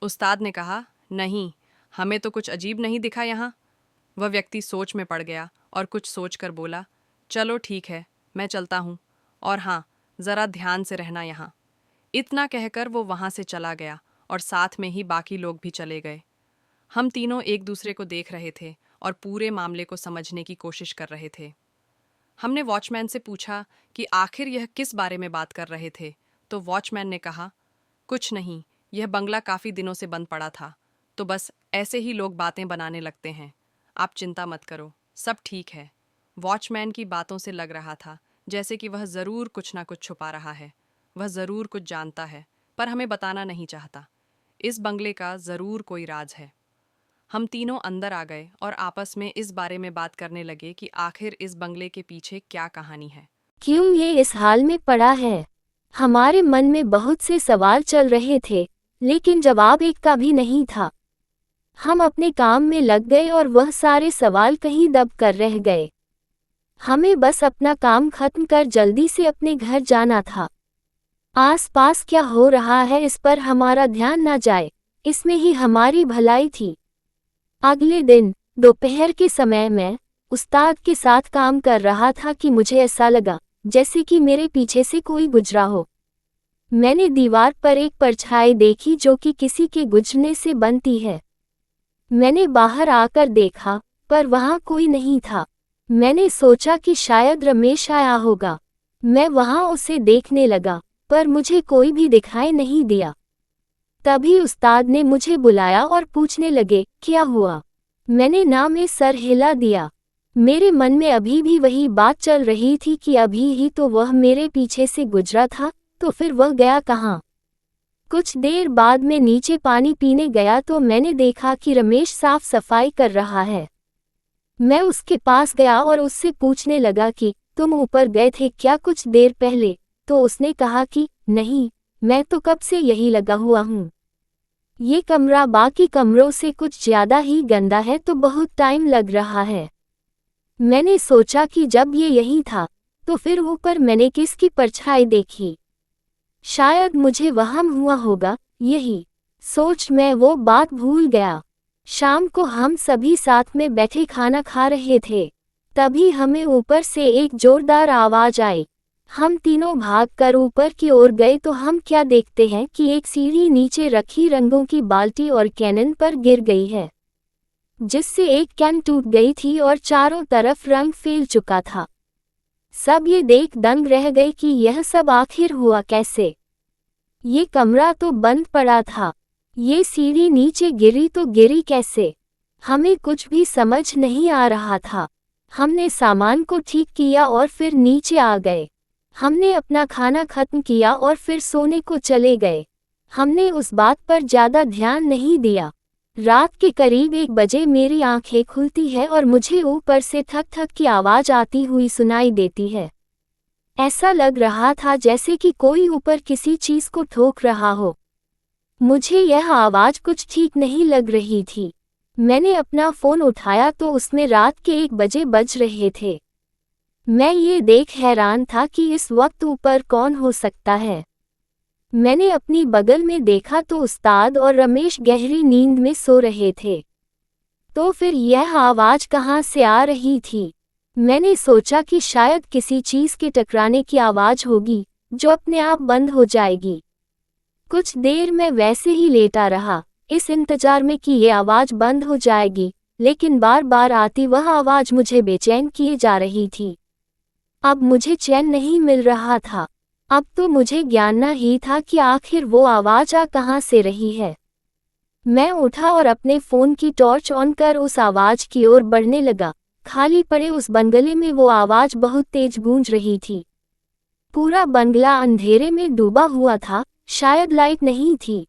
उस्ताद ने कहा, नहीं, हमें तो कुछ अजीब नहीं दिखा यहाँ। वह व्यक्ति सोच में पड़ गया और कुछ सोचकर बोला, चलो ठीक है, मैं चलता हूँ, और हाँ, ज़रा ध्यान से रहना यहाँ। इतना कहकर वो वहाँ से चला गया और साथ में ही बाकी लोग भी चले गए। हम तीनों एक दूसरे को देख रहे थे और पूरे मामले को समझने की कोशिश कर रहे थे। हमने वॉचमैन से पूछा कि आखिर यह किस बारे में बात कर रहे थे, तो वॉचमैन ने कहा, कुछ नहीं, यह बंगला काफ़ी दिनों से बंद पड़ा था, तो बस ऐसे ही लोग बातें बनाने लगते हैं। आप चिंता मत करो, सब ठीक है। वॉचमैन की बातों से लग रहा था जैसे कि वह ज़रूर कुछ ना कुछ छुपा रहा है। वह ज़रूर कुछ जानता है, पर हमें बताना नहीं चाहता। इस बंगले का ज़रूर कोई राज है। हम तीनों अंदर आ गए और आपस में इस बारे में बात करने लगे कि आखिर इस बंगले के पीछे क्या कहानी है। क्यों ये इस हाल में पड़ा है? हमारे मन में बहुत से सवाल चल रहे थे, लेकिन जवाब एक का भी नहीं था। हम अपने काम में लग गए और वह सारे सवाल कहीं दब कर रह गए। हमें बस अपना काम खत्म कर जल्दी से अपने घर जाना था। आसपास क्या हो रहा है इस पर हमारा ध्यान न जाए, इसमें ही हमारी भलाई थी। अगले दिन दोपहर के समय मैं उस्ताद के साथ काम कर रहा था कि मुझे ऐसा लगा जैसे कि मेरे पीछे से कोई गुजरा हो। मैंने दीवार पर एक परछाई देखी जो कि किसी के गुजरने से बनती है। मैंने बाहर आकर देखा, पर वहां कोई नहीं था। मैंने सोचा कि शायद रमेश आया होगा। मैं वहां उसे देखने लगा, पर मुझे कोई भी दिखाई नहीं दिया। तभी उस्ताद ने मुझे बुलाया और पूछने लगे, क्या हुआ? मैंने ना में सर हिला दिया। मेरे मन में अभी भी वही बात चल रही थी कि अभी ही तो वह मेरे पीछे से गुजरा था, तो फिर वह गया कहाँ? कुछ देर बाद मैं नीचे पानी पीने गया तो मैंने देखा कि रमेश साफ सफाई कर रहा है। मैं उसके पास गया और उससे पूछने लगा कि तुम ऊपर गए थे क्या कुछ देर पहले? तो उसने कहा कि नहीं, मैं तो कब से यही लगा हुआ हूँ। ये कमरा बाकी कमरों से कुछ ज्यादा ही गंदा है तो बहुत टाइम लग रहा है। मैंने सोचा कि जब ये यही था, तो फिर ऊपर मैंने किसकी परछाई देखी? शायद मुझे वहम हुआ होगा। यही सोच मैं वो बात भूल गया। शाम को हम सभी साथ में बैठे खाना खा रहे थे। तभी हमें ऊपर से एक जोरदार आवाज आई। हम तीनों भागकर ऊपर की ओर गए तो हम क्या देखते हैं कि एक सीढ़ी नीचे रखी रंगों की बाल्टी और कैनन पर गिर गई है, जिससे एक कैन टूट गई थी और चारों तरफ रंग फैल चुका था। सब ये देख दंग रह गए कि यह सब आखिर हुआ कैसे। ये कमरा तो बंद पड़ा था, ये सीढ़ी नीचे गिरी तो गिरी कैसे? हमें कुछ भी समझ नहीं आ रहा था। हमने सामान को ठीक किया और फिर नीचे आ गए। हमने अपना खाना खत्म किया और फिर सोने को चले गए। हमने उस बात पर ज्यादा ध्यान नहीं दिया। रात के करीब 1 बजे मेरी आंखें खुलती है और मुझे ऊपर से थक थक की आवाज आती हुई सुनाई देती है। ऐसा लग रहा था जैसे कि कोई ऊपर किसी चीज को ठोक रहा हो। मुझे यह आवाज कुछ ठीक नहीं लग रही थी। मैंने अपना फोन उठाया तो उसमें रात के 1 बजे बज रहे थे। मैं ये देख हैरान था कि इस वक्त ऊपर कौन हो सकता है। मैंने अपनी बगल में देखा तो उस्ताद और रमेश गहरी नींद में सो रहे थे। तो फिर यह आवाज कहाँ से आ रही थी? मैंने सोचा कि शायद किसी चीज के टकराने की आवाज होगी, जो अपने आप बंद हो जाएगी। कुछ देर मैं वैसे ही लेटा रहा, इस इंतजार में कि ये आवाज बंद हो जाएगी, लेकिन बार बार आती वह आवाज मुझे बेचैन किए जा रही थी। अब मुझे चैन नहीं मिल रहा था। अब तो मुझे ज्ञानना ही था कि आखिर वो आवाज आ कहाँ से रही है। मैं उठा और अपने फोन की टॉर्च ऑन कर उस आवाज की ओर बढ़ने लगा। खाली पड़े उस बंगले में वो आवाज बहुत तेज गूंज रही थी। पूरा बंगला अंधेरे में डूबा हुआ था, शायद लाइट नहीं थी।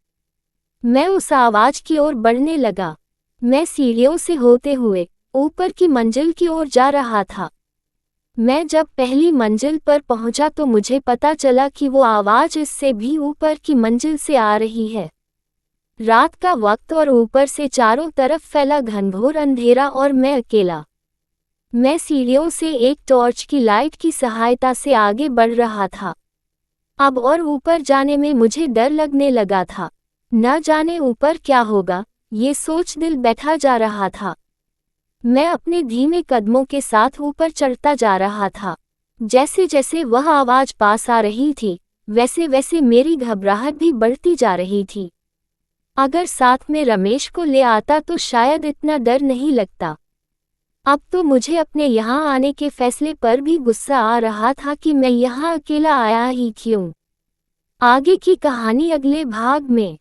मैं उस आवाज की ओर बढ़ने लगा। मैं सीढ़ियों से होते हुए ऊपर की मंजिल की ओर जा रहा था। मैं जब पहली मंजिल पर पहुंचा तो मुझे पता चला कि वो आवाज इससे भी ऊपर की मंजिल से आ रही है। रात का वक्त और ऊपर से चारों तरफ फैला घनघोर अंधेरा और मैं अकेला। मैं सीढ़ियों से एक टॉर्च की लाइट की सहायता से आगे बढ़ रहा था। अब और ऊपर जाने में मुझे डर लगने लगा था। न जाने ऊपर क्या होगा, ये सोच दिल बैठा जा रहा था। मैं अपने धीमे कदमों के साथ ऊपर चढ़ता जा रहा था। जैसे जैसे वह आवाज पास आ रही थी, वैसे वैसे मेरी घबराहट भी बढ़ती जा रही थी। अगर साथ में रमेश को ले आता तो शायद इतना डर नहीं लगता। अब तो मुझे अपने यहाँ आने के फैसले पर भी गुस्सा आ रहा था कि मैं यहाँ अकेला आया ही क्यों। आगे की कहानी अगले भाग में।